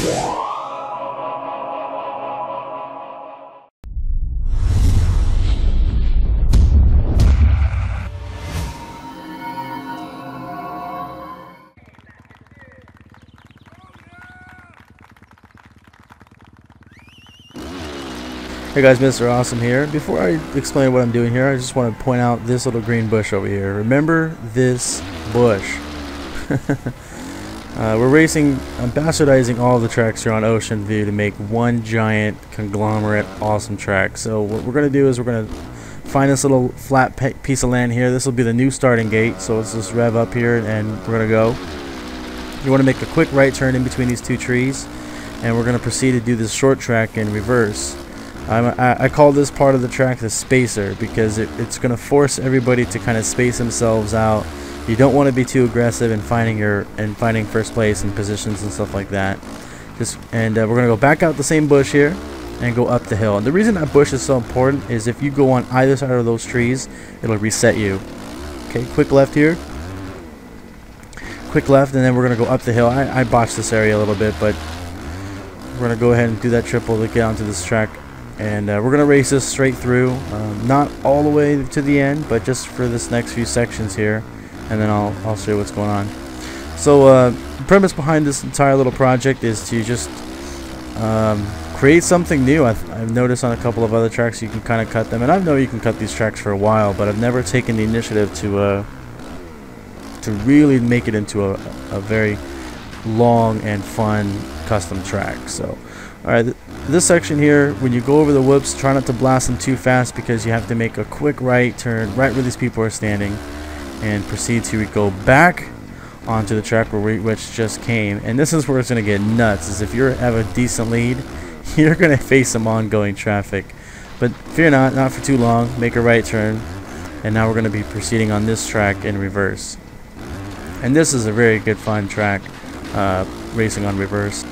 Hey guys, Mr. Awesome here. Before I explain what I'm doing here, I just want to point out this little green bush over here. Remember this bush. We're racing, I'm bastardizing all the tracks here on Oceanview to make one giant conglomerate awesome track. So what we're going to do is we're going to find this little flat piece of land here. This will be the new starting gate. So let's just rev up here and we're going to go. You want to make a quick right turn in between these two trees, and we're going to proceed to do this short track in reverse. I call this part of the track the spacer because it's going to force everybody to kind of space themselves out. You don't want to be too aggressive in finding first place and positions and stuff like that. We're going to go back out the same bush here and go up the hill. And the reason that bush is so important is if you go on either side of those trees, it'll reset you. Okay, quick left here. Quick left, and then we're going to go up the hill. I botched this area a little bit, but we're going to go ahead and do that triple to get onto this track. And we're going to race this straight through, not all the way to the end, but just for this next few sections here, and then I'll show you what's going on. So the premise behind this entire little project is to just create something new. I've noticed on a couple of other tracks you can kind of cut them, and I know you can cut these tracks for a while, but I've never taken the initiative to really make it into a very long and fun custom track. So alright, this section here, when you go over the whoops, try not to blast them too fast because you have to make a quick right turn right where these people are standing and proceed to go back onto the track which just came. And this is where it's going to get nuts, is if you have a decent lead, you're going to face some ongoing traffic. But fear not for too long. Make a right turn, and now we're going to be proceeding on this track in reverse. And this is a very good fun track, racing on reverse.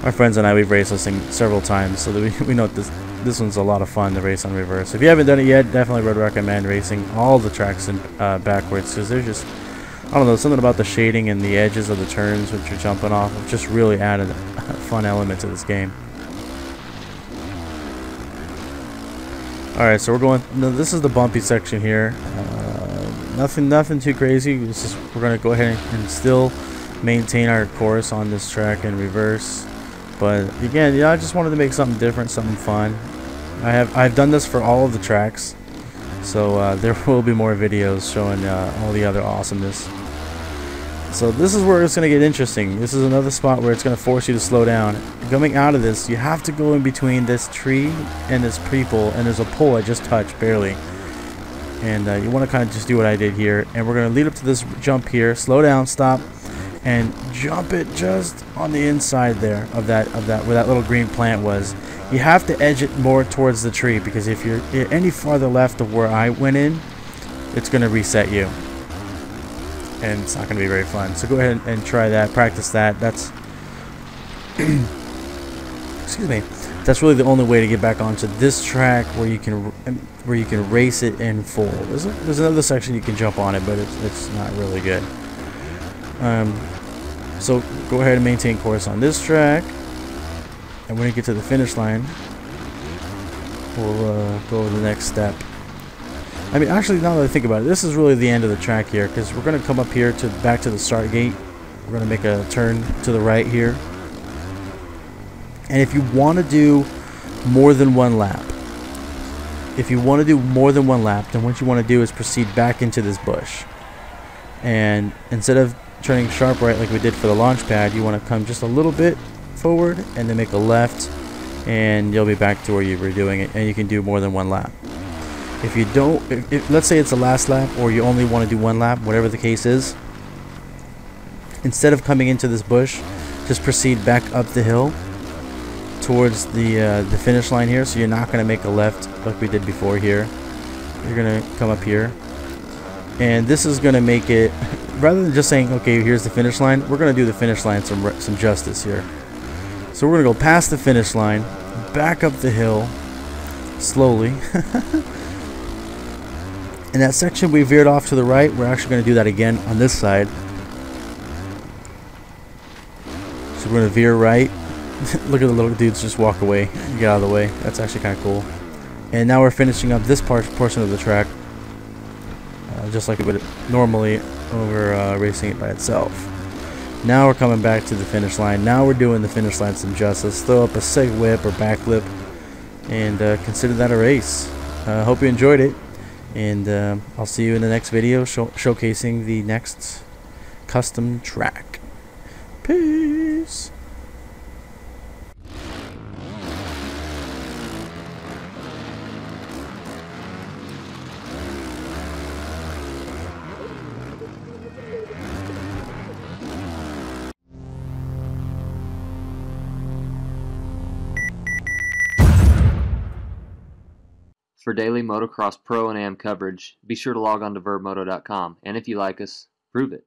My friends and I, we've raced this thing several times, so that we know this one's a lot of fun to race on reverse. If you haven't done it yet, definitely would recommend racing all the tracks in backwards, because there's just, I don't know, something about the shading and the edges of the turns which you're jumping off of just really added a fun element to this game. Alright, so we're going, this is the bumpy section here. Nothing too crazy. We're going to go ahead and still maintain our course on this track in reverse. But again, yeah, I just wanted to make something different, something fun. I've done this for all of the tracks, so there will be more videos showing all the other awesomeness. So this is where it's going to get interesting. This is another spot where it's going to force you to slow down. Coming out of this, you have to go in between this tree and this people, and there's a pole I just touched barely. And you want to kind of just do what I did here, and we're going to lead up to this jump here. Slow down, stop, and jump it just on the inside there of that where that little green plant was. You have to edge it more towards the tree, because if you're any farther left of where I went in, it's going to reset you, and it's not going to be very fun. So go ahead and try that, practice that. That's excuse me, that's really the only way to get back onto this track where you can race it in full. There's another section you can jump on it, but it's not really good. So go ahead and maintain course on this track, and when you get to the finish line, we'll go to the next step. I mean, actually, now that I think about it, this is really the end of the track here, because we're going to come up here back to the start gate. We're going to make a turn to the right here, and if you want to do more than one lap, then what you want to do is proceed back into this bush, and instead of turning sharp right like we did for the launch pad, you want to come just a little bit forward and then make a left, and you'll be back to where you were doing it, and you can do more than one lap. If you don't, let's say it's the last lap, or you only want to do one lap, whatever the case is, instead of coming into this bush, just proceed back up the hill towards the finish line here. So you're not going to make a left like we did before here. You're going to come up here, and this is going to make it, rather than just saying, okay, here's the finish line, we're going to do the finish line some justice here. So we're going to go past the finish line, back up the hill slowly, In that section we veered off to the right. We're actually going to do that again on this side. So we're going to veer right. Look at the little dudes just walk away. Get out of the way. That's actually kind of cool. And now we're finishing up this portion of the track. Just like it would normally when we're racing it by itself. Now we're coming back to the finish line. Now we're doing the finish line some justice. Throw up a sick whip or backflip and consider that a race. Hope you enjoyed it. And I'll see you in the next video showcasing the next custom track. Peace. For daily motocross pro and am coverage, be sure to log on to vurbmoto.com, and if you like us, prove it.